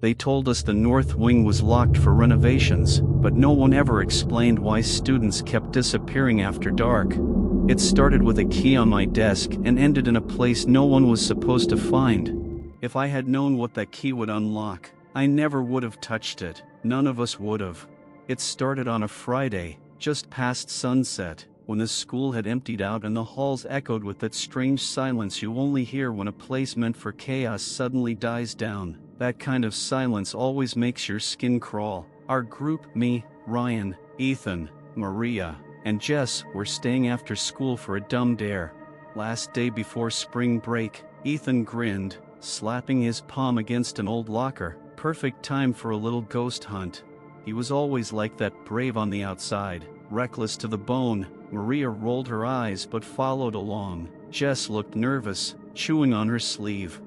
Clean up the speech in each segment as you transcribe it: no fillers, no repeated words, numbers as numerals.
They told us the north wing was locked for renovations, but no one ever explained why students kept disappearing after dark. It started with a key on my desk and ended in a place no one was supposed to find. If I had known what that key would unlock, I never would have touched it. None of us would have. It started on a Friday, just past sunset, when the school had emptied out and the halls echoed with that strange silence you only hear when a place meant for chaos suddenly dies down. That kind of silence always makes your skin crawl. Our group, me, Ryan, Ethan, Maria, and Jess, were staying after school for a dumb dare. Last day before spring break, Ethan grinned, slapping his palm against an old locker. Perfect time for a little ghost hunt. He was always like that, brave on the outside, reckless to the bone. Maria rolled her eyes but followed along. Jess looked nervous, chewing on her sleeve.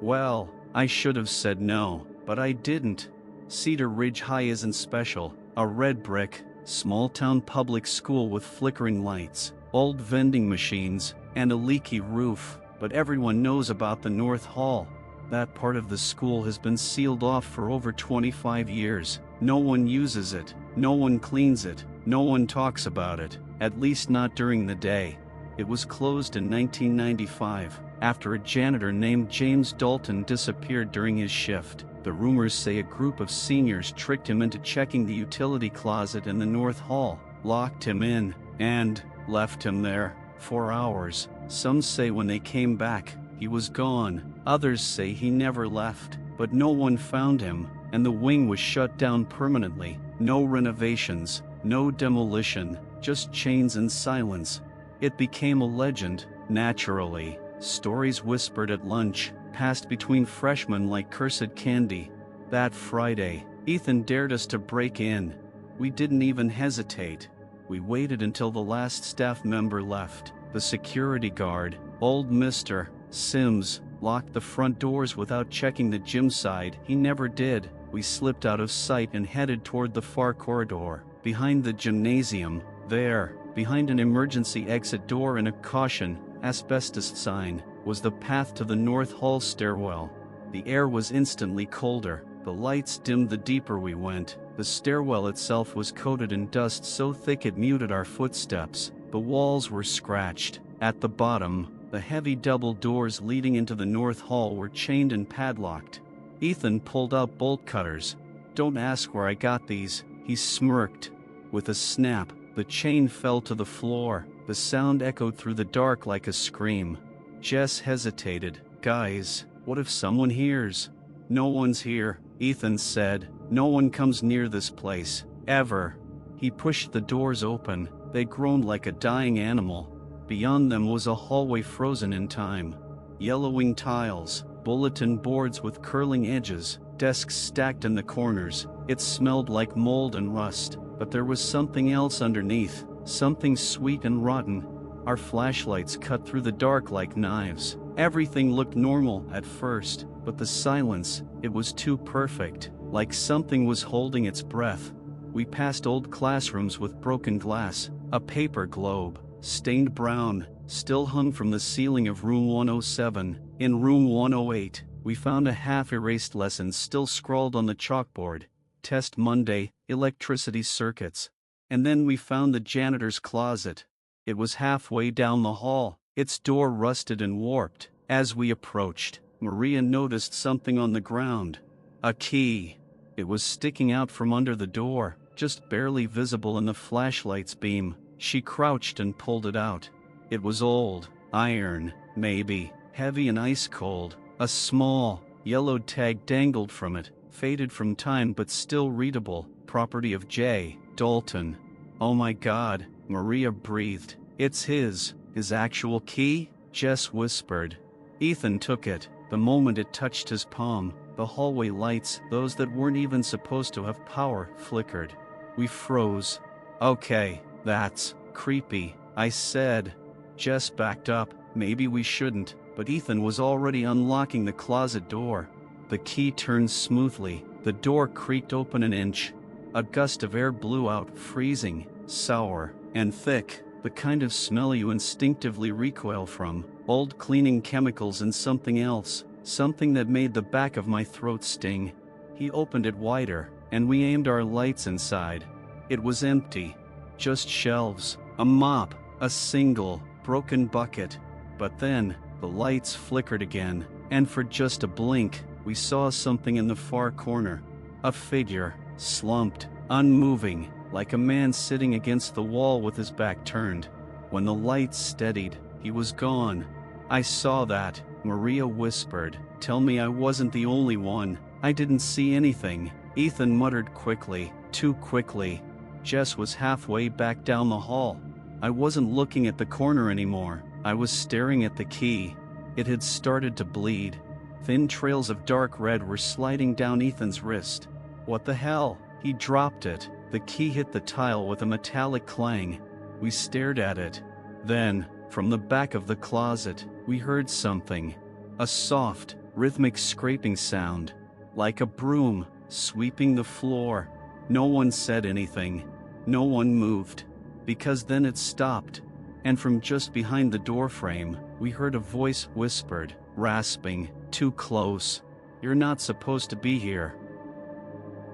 Well, I should have said no, but I didn't. Cedar Ridge High isn't special. A red brick, small-town public school with flickering lights, old vending machines, and a leaky roof. But everyone knows about the North Hall. That part of the school has been sealed off for over 25 years. No one uses it, no one cleans it, no one talks about it, at least not during the day. It was closed in 1995, after a janitor named James Dalton disappeared during his shift. The rumors say a group of seniors tricked him into checking the utility closet in the North Hall, locked him in, and left him there for hours. Some say when they came back, he was gone. Others say he never left, but no one found him, and the wing was shut down permanently. No renovations, no demolition, just chains and silence. It became a legend, naturally. Stories whispered at lunch, passed between freshmen like cursed candy. That Friday, Ethan dared us to break in. We didn't even hesitate. We waited until the last staff member left. The security guard, old Mr. Sims, locked the front doors without checking the gym side. He never did. We slipped out of sight and headed toward the far corridor. Behind the gymnasium, there, behind an emergency exit door and a caution, asbestos sign, was the path to the North Hall stairwell. The air was instantly colder. The lights dimmed the deeper we went. The stairwell itself was coated in dust so thick it muted our footsteps. The walls were scratched. At the bottom, the heavy double doors leading into the North Hall were chained and padlocked. Ethan pulled out bolt cutters. "Don't ask where I got these," he smirked. With a snap, the chain fell to the floor. The sound echoed through the dark like a scream. Jess hesitated. "Guys, what if someone hears?" "No one's here," Ethan said. "No one comes near this place, ever." He pushed the doors open. They groaned like a dying animal. Beyond them was a hallway frozen in time. Yellowing tiles, bulletin boards with curling edges, desks stacked in the corners. It smelled like mold and rust, but there was something else underneath, something sweet and rotten. Our flashlights cut through the dark like knives. Everything looked normal at first, but the silence, it was too perfect, like something was holding its breath. We passed old classrooms with broken glass. A paper globe, stained brown, still hung from the ceiling of room 107. In room 108, we found a half-erased lesson still scrawled on the chalkboard. Test Monday, electricity circuits. And then we found the janitor's closet. It was halfway down the hall, its door rusted and warped. As we approached, Maria noticed something on the ground. A key. It was sticking out from under the door, just barely visible in the flashlight's beam. She crouched and pulled it out. It was old, iron, maybe, heavy and ice cold. A small, yellowed tag dangled from it, faded from time but still readable. Property of J. Dalton. "Oh my God," Maria breathed. "It's his actual key?" Jess whispered. Ethan took it. The moment it touched his palm, the hallway lights, those that weren't even supposed to have power, flickered. We froze. "Okay, that's creepy," I said. Jess backed up. Maybe we shouldn't, but Ethan was already unlocking the closet door. The key turned smoothly. The door creaked open an inch. A gust of air blew out, freezing, sour, and thick, the kind of smell you instinctively recoil from. Old cleaning chemicals and something else, something that made the back of my throat sting. He opened it wider, and we aimed our lights inside. It was empty. Just shelves, a mop, a single, broken bucket. But then, the lights flickered again, and for just a blink, we saw something in the far corner. A figure, slumped, unmoving, like a man sitting against the wall with his back turned. When the lights steadied, he was gone. I saw that, Maria whispered. Tell me I wasn't the only one. I didn't see anything, Ethan muttered quickly, too quickly. Jess was halfway back down the hall. I wasn't looking at the corner anymore. I was staring at the key. It had started to bleed. Thin trails of dark red were sliding down Ethan's wrist. What the hell? He dropped it. The key hit the tile with a metallic clang. We stared at it. Then, from the back of the closet, we heard something. A soft, rhythmic scraping sound. Like a broom, sweeping the floor. No one said anything. No one moved. Because then it stopped. And from just behind the doorframe, we heard a voice whispered, rasping, too close. You're not supposed to be here.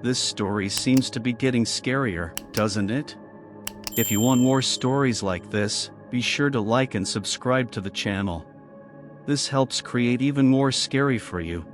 This story seems to be getting scarier, doesn't it? If you want more stories like this, be sure to like and subscribe to the channel. This helps create even more scary for you.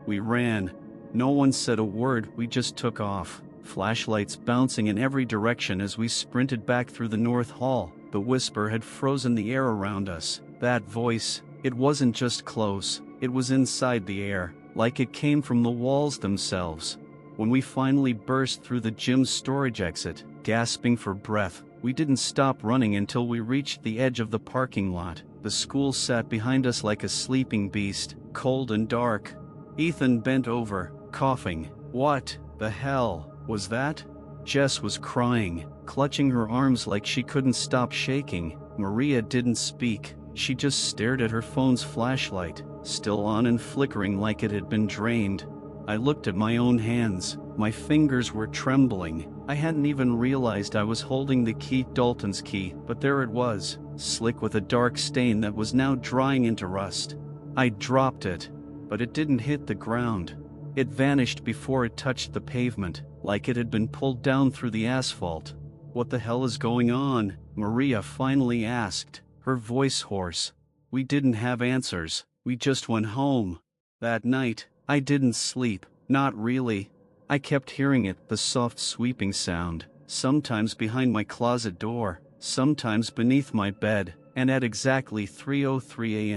We ran. No one said a word, we just took off. Flashlights bouncing in every direction as we sprinted back through the north hall. The whisper had frozen the air around us. That voice, it wasn't just close, it was inside the air, like it came from the walls themselves. When we finally burst through the gym's storage exit, gasping for breath, we didn't stop running until we reached the edge of the parking lot. The school sat behind us like a sleeping beast, cold and dark. Ethan bent over, coughing. What the hell was that? Jess was crying, clutching her arms like she couldn't stop shaking. Maria didn't speak. She just stared at her phone's flashlight, still on and flickering like it had been drained. I looked at my own hands. My fingers were trembling. I hadn't even realized I was holding the key, Dalton's key, but there it was, slick with a dark stain that was now drying into rust. I dropped it, but it didn't hit the ground. It vanished before it touched the pavement, like it had been pulled down through the asphalt. What the hell is going on? Maria finally asked, her voice hoarse. We didn't have answers. We just went home. That night, I didn't sleep, not really. I kept hearing it, the soft sweeping sound, sometimes behind my closet door, sometimes beneath my bed, and at exactly 3:03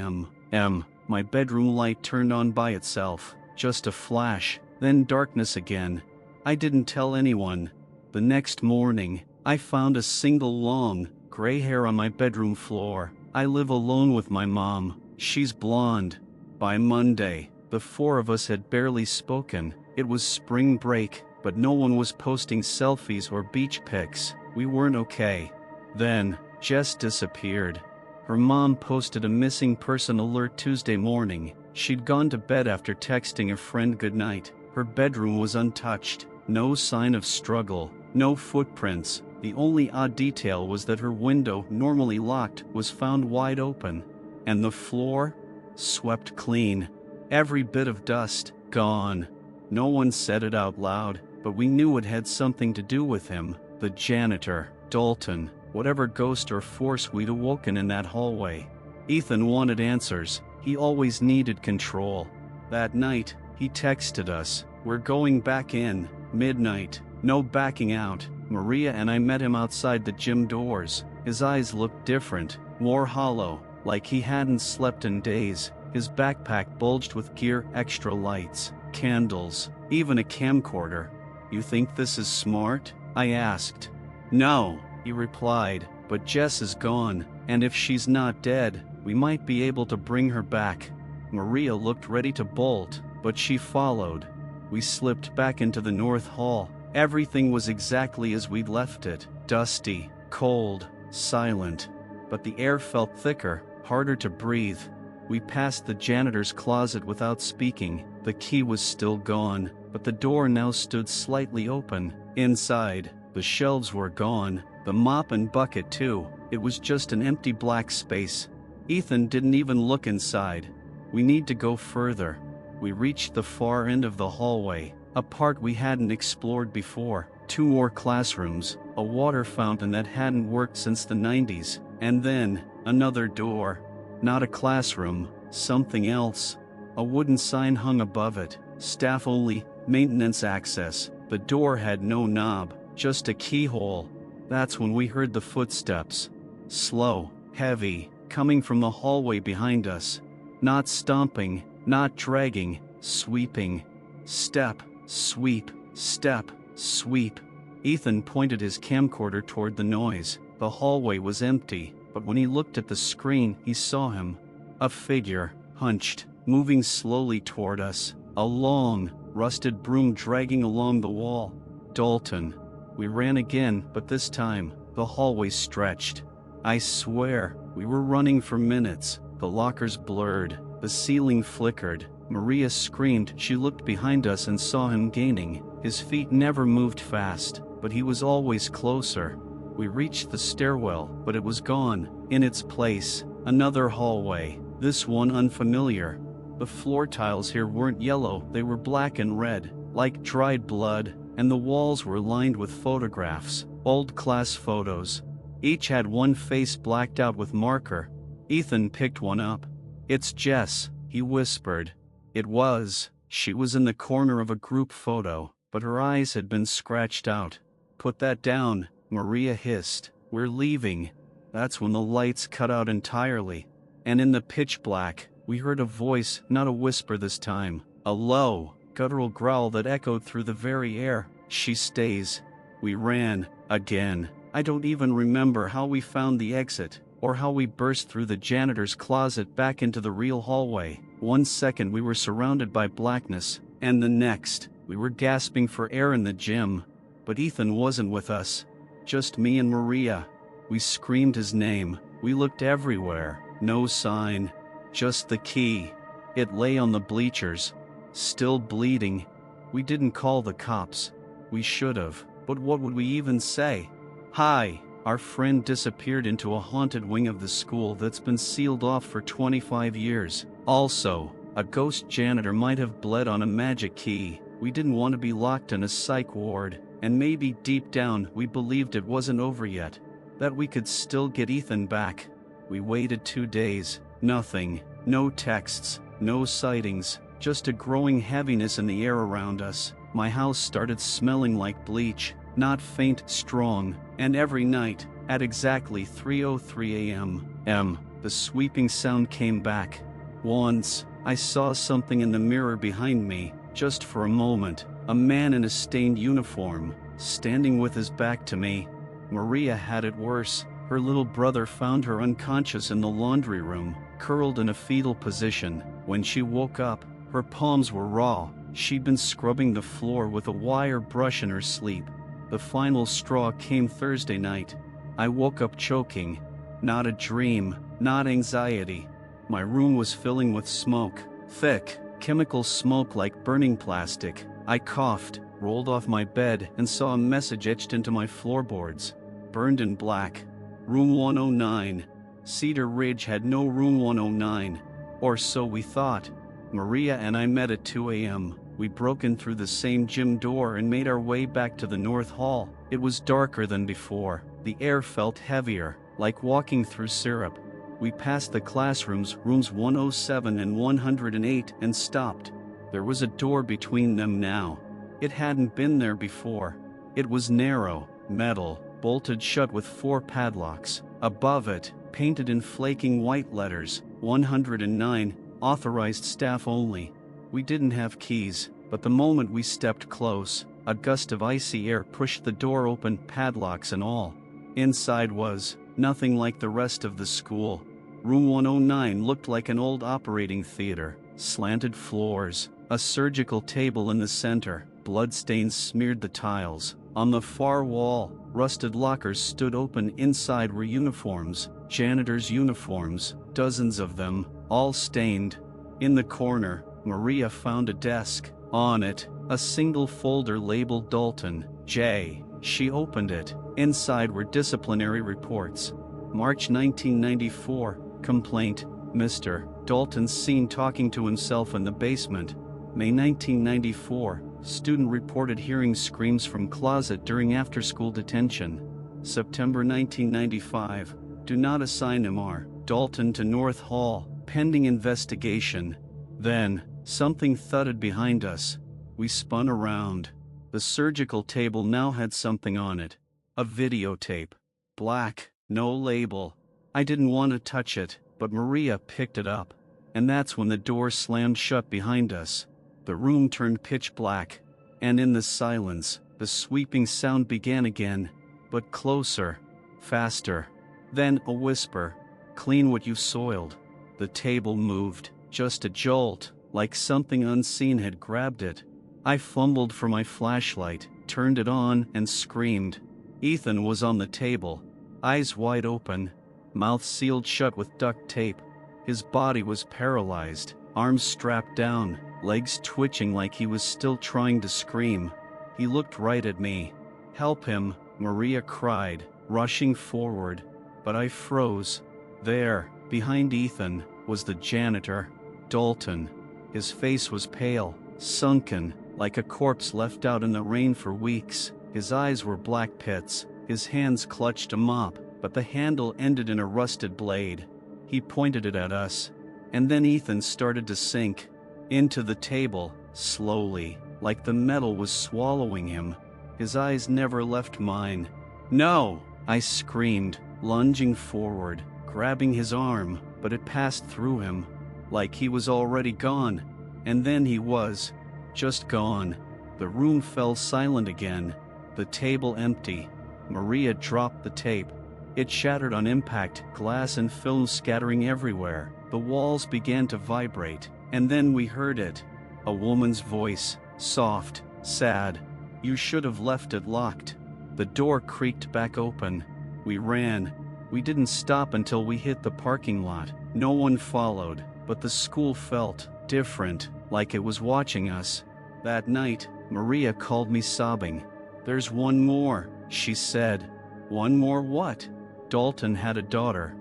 a.m. My bedroom light turned on by itself, just a flash, then darkness again. I didn't tell anyone. The next morning, I found a single long, gray hair on my bedroom floor. I live alone with my mom. She's blonde. By Monday, the four of us had barely spoken. It was spring break, but no one was posting selfies or beach pics. We weren't okay. Then, Jess disappeared. Her mom posted a missing person alert Tuesday morning. She'd gone to bed after texting a friend goodnight. Her bedroom was untouched. No sign of struggle, no footprints. The only odd detail was that her window, normally locked, was found wide open. And the floor? Swept clean. Every bit of dust, gone. No one said it out loud, but we knew it had something to do with him, the janitor, Dalton, whatever ghost or force we'd awoken in that hallway. Ethan wanted answers. He always needed control. That night, he texted us, "We're going back in, midnight, no backing out." Maria and I met him outside the gym doors. His eyes looked different, more hollow, like he hadn't slept in days. His backpack bulged with gear, extra lights, candles, even a camcorder. "You think this is smart?" I asked. "No," he replied, "but Jess is gone, and if she's not dead, we might be able to bring her back." Maria looked ready to bolt, but she followed. We slipped back into the North Hall. Everything was exactly as we'd left it, dusty, cold, silent. But the air felt thicker, harder to breathe. We passed the janitor's closet without speaking. The key was still gone, but the door now stood slightly open. Inside, the shelves were gone, the mop and bucket too. It was just an empty black space. Ethan didn't even look inside. "We need to go further." We reached the far end of the hallway, a part we hadn't explored before. 2 more classrooms, a water fountain that hadn't worked since the 90s, and then, another door. Not a classroom, something else. A wooden sign hung above it, staff only, maintenance access. The door had no knob, just a keyhole. That's when we heard the footsteps. Slow, heavy, coming from the hallway behind us. Not stomping, not dragging, sweeping. Step, sweep, step, sweep. Ethan pointed his camcorder toward the noise. The hallway was empty, but when he looked at the screen, he saw him. A figure, hunched, moving slowly toward us. A long, rusted broom dragging along the wall. Dalton. We ran again, but this time, the hallway stretched. I swear, we were running for minutes. The lockers blurred. The ceiling flickered. Maria screamed. She looked behind us and saw him gaining. His feet never moved fast, but he was always closer. We reached the stairwell, but it was gone. In its place, another hallway, this one unfamiliar. The floor tiles here weren't yellow, they were black and red, like dried blood, and the walls were lined with photographs, old class photos. Each had one face blacked out with marker. Ethan picked one up. "It's Jess," he whispered. It was. She was in the corner of a group photo, but her eyes had been scratched out. "Put that down," Maria hissed. "We're leaving." That's when the lights cut out entirely. And in the pitch black, we heard a voice, not a whisper this time, a low, guttural growl that echoed through the very air. "She stays." We ran, again. I don't even remember how we found the exit, or how we burst through the janitor's closet back into the real hallway. 1 second we were surrounded by blackness, and the next, we were gasping for air in the gym. But Ethan wasn't with us. Just me and Maria. We screamed his name. We looked everywhere. No sign. Just the key. It lay on the bleachers. Still bleeding. We didn't call the cops. We should have. But what would we even say? "Hi." Our friend disappeared into a haunted wing of the school that's been sealed off for 25 years. Also, a ghost janitor might have bled on a magic key. We didn't want to be locked in a psych ward, and maybe deep down we believed it wasn't over yet. That we could still get Ethan back. We waited 2 days. Nothing. No texts. No sightings. Just a growing heaviness in the air around us. My house started smelling like bleach. Not faint, strong. And every night, at exactly 3:03 a.m., the sweeping sound came back. Once, I saw something in the mirror behind me, just for a moment. A man in a stained uniform, standing with his back to me. Maria had it worse. Her little brother found her unconscious in the laundry room, curled in a fetal position. When she woke up, her palms were raw. She'd been scrubbing the floor with a wire brush in her sleep. The final straw came Thursday night. I woke up choking. Not a dream, not anxiety. My room was filling with smoke. Thick, chemical smoke like burning plastic. I coughed, rolled off my bed, and saw a message etched into my floorboards. Burned in black. Room 109. Cedar Ridge had no room 109. Or so we thought. Maria and I met at 2 a.m. We broke in through the same gym door and made our way back to the North Hall. It was darker than before. The air felt heavier, like walking through syrup. We passed the classrooms, rooms 107 and 108, and stopped. There was a door between them now. It hadn't been there before. It was narrow, metal, bolted shut with 4 padlocks. Above it, painted in flaking white letters, 109, authorized staff only. We didn't have keys, but the moment we stepped close, a gust of icy air pushed the door open, padlocks and all. Inside was nothing like the rest of the school. Room 109 looked like an old operating theater. Slanted floors, a surgical table in the center, bloodstains smeared the tiles. On the far wall, rusted lockers stood open. Inside were uniforms, janitors' uniforms, dozens of them, all stained. In the corner, Maria found a desk. On it, a single folder labeled Dalton, J. She opened it. Inside were disciplinary reports. March 1994, complaint, Mr. Dalton seen talking to himself in the basement. May 1994, student reported hearing screams from closet during after-school detention. September 1995, do not assign MR Dalton to North Hall, pending investigation. Then, something thudded behind us. We spun around. The surgical table now had something on it. A videotape. Black, no label. I didn't want to touch it, but Maria picked it up. And that's when the door slammed shut behind us. The room turned pitch black. And in the silence, the sweeping sound began again. But closer. Faster. Then a whisper. Clean what you soiled. The table moved. Just a jolt, like something unseen had grabbed it. I fumbled for my flashlight, turned it on, and screamed. Ethan was on the table, eyes wide open, mouth sealed shut with duct tape. His body was paralyzed, arms strapped down, legs twitching like he was still trying to scream. He looked right at me. Help him, Maria cried, rushing forward. But I froze. There, behind Ethan, was the janitor, Dalton. His face was pale, sunken, like a corpse left out in the rain for weeks. His eyes were black pits. His hands clutched a mop, but the handle ended in a rusted blade. He pointed it at us. And then Ethan started to sink into the table, slowly, like the metal was swallowing him. His eyes never left mine. No! I screamed, lunging forward, grabbing his arm, but it passed through him, like he was already gone. And then he was just gone. The room fell silent again, the table empty. Maria dropped the tape. It shattered on impact, glass and film scattering everywhere. The walls began to vibrate, and then we heard it. A woman's voice, soft, sad. You should have left it locked. The door creaked back open. We ran. We didn't stop until we hit the parking lot. No one followed, but the school felt different, like it was watching us. That night, Maria called me sobbing. There's one more, she said. One more what? Dalton had a daughter.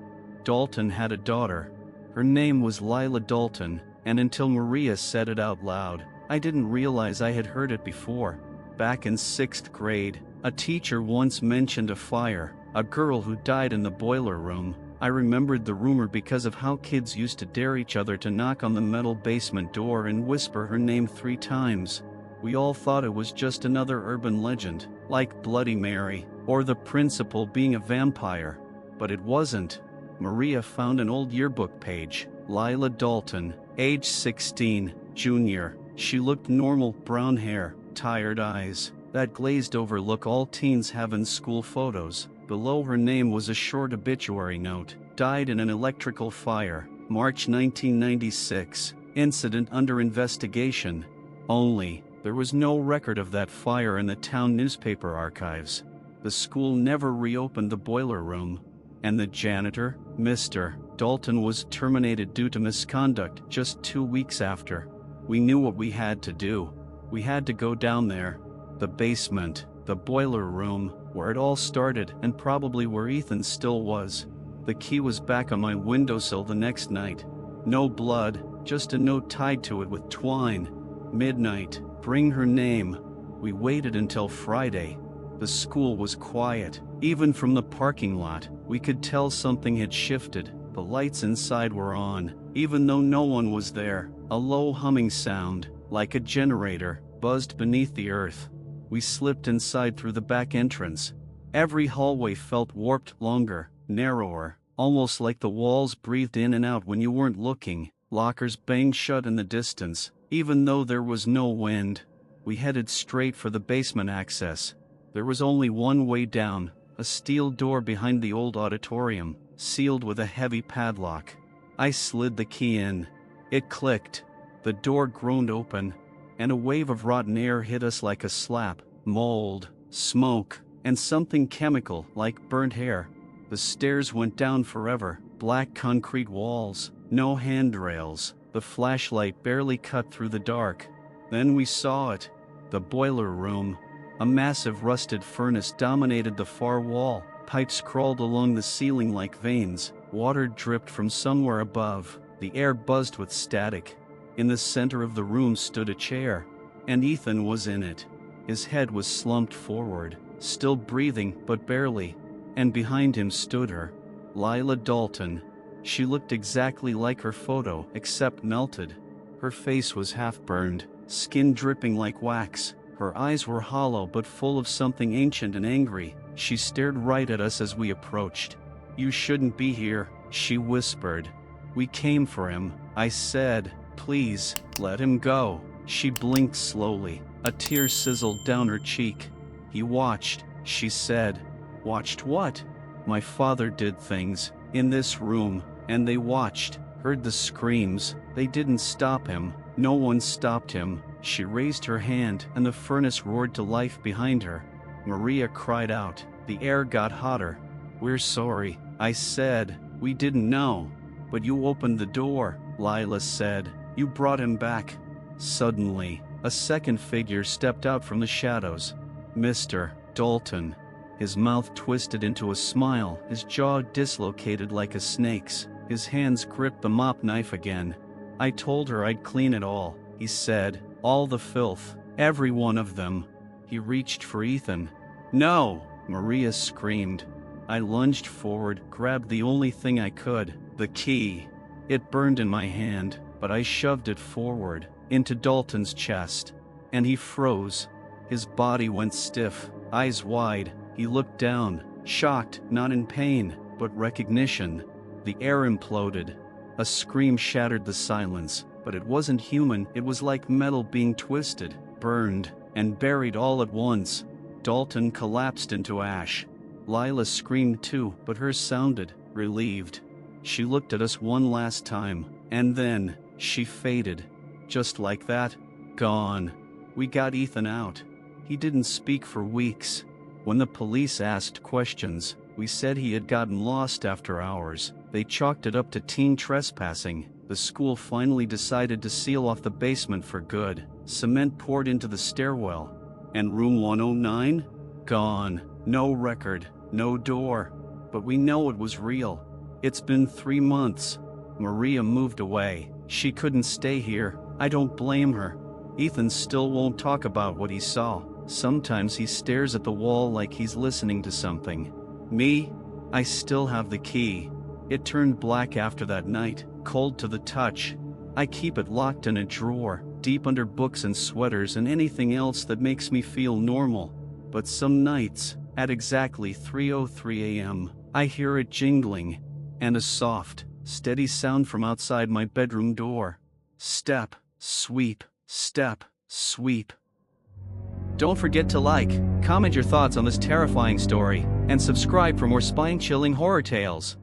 Dalton had a daughter. Her name was Lila Dalton, and until Maria said it out loud, I didn't realize I had heard it before. Back in 6th grade, a teacher once mentioned a fire, a girl who died in the boiler room. I remembered the rumor because of how kids used to dare each other to knock on the metal basement door and whisper her name 3 times. We all thought it was just another urban legend, like Bloody Mary, or the principal being a vampire. But it wasn't. Maria found an old yearbook page. Lila Dalton, age 16, junior. She looked normal, brown hair, tired eyes, that glazed over look all teens have in school photos. Below her name was a short obituary note. Died in an electrical fire, March 1996. Incident under investigation. Only, there was no record of that fire in the town newspaper archives. The school never reopened the boiler room. And the janitor, Mr. Dalton, was terminated due to misconduct just 2 weeks after. We knew what we had to do. We had to go down there. The basement, the boiler room, where it all started and probably where Ethan still was. The key was back on my windowsill the next night. No blood, just a note tied to it with twine. Midnight, bring her name. We waited until Friday. The school was quiet. Even from the parking lot, we could tell something had shifted. The lights inside were on, even though no one was there. A low humming sound, like a generator, buzzed beneath the earth. We slipped inside through the back entrance. Every hallway felt warped, longer, narrower, almost like the walls breathed in and out when you weren't looking. Lockers banged shut in the distance, even though there was no wind. We headed straight for the basement access. There was only one way down, a steel door behind the old auditorium, sealed with a heavy padlock. I slid the key in. It clicked. The door groaned open, and a wave of rotten air hit us like a slap. Mold, smoke, and something chemical like burnt hair. The stairs went down forever. Black concrete walls, no handrails. The flashlight barely cut through the dark. Then we saw it. The boiler room. A massive rusted furnace dominated the far wall. Pipes crawled along the ceiling like veins. Water dripped from somewhere above. The air buzzed with static. In the center of the room stood a chair, and Ethan was in it. His head was slumped forward, still breathing but barely, and behind him stood her, Lila Dalton. She looked exactly like her photo, except melted. Her face was half-burned, skin dripping like wax. Her eyes were hollow but full of something ancient and angry. She stared right at us as we approached. "You shouldn't be here," she whispered. "We came for him," I said. "Please, let him go." She blinked slowly. A tear sizzled down her cheek. "He watched," she said. "Watched what?" "My father did things in this room, and they watched, heard the screams. They didn't stop him. No one stopped him." She raised her hand, and the furnace roared to life behind her. Maria cried out. The air got hotter. "We're sorry," I said. "We didn't know." "But you opened the door," Lila said. "You brought him back." Suddenly, a second figure stepped out from the shadows. Mr. Dalton. His mouth twisted into a smile, his jaw dislocated like a snake's. His hands gripped the mop knife again. "I told her I'd clean it all," he said. "All the filth. Every one of them." He reached for Ethan. "No!" Maria screamed. I lunged forward, grabbed the only thing I could, the key. It burned in my hand, but I shoved it forward, into Dalton's chest. And he froze. His body went stiff, eyes wide. He looked down, shocked, not in pain, but recognition. The air imploded. A scream shattered the silence, but it wasn't human. It was like metal being twisted, burned, and buried all at once. Dalton collapsed into ash. Lila screamed too, but hers sounded relieved. She looked at us one last time, and then she faded. Just like that, gone. We got Ethan out. He didn't speak for weeks. When the police asked questions, we said he had gotten lost after hours. They chalked it up to teen trespassing. The school finally decided to seal off the basement for good. Cement poured into the stairwell. And room 109? Gone. No record, no door. But we know it was real. It's been 3 months. Maria moved away. She couldn't stay here. I don't blame her. Ethan still won't talk about what he saw. Sometimes he stares at the wall like he's listening to something. Me? I still have the key. It turned black after that night, cold to the touch. I keep it locked in a drawer, deep under books and sweaters and anything else that makes me feel normal. But some nights, at exactly 3:03 a.m., I hear it jingling, and a soft, steady sound from outside my bedroom door. Step, sweep, step, sweep. Don't forget to like, comment your thoughts on this terrifying story, and subscribe for more spine-chilling horror tales.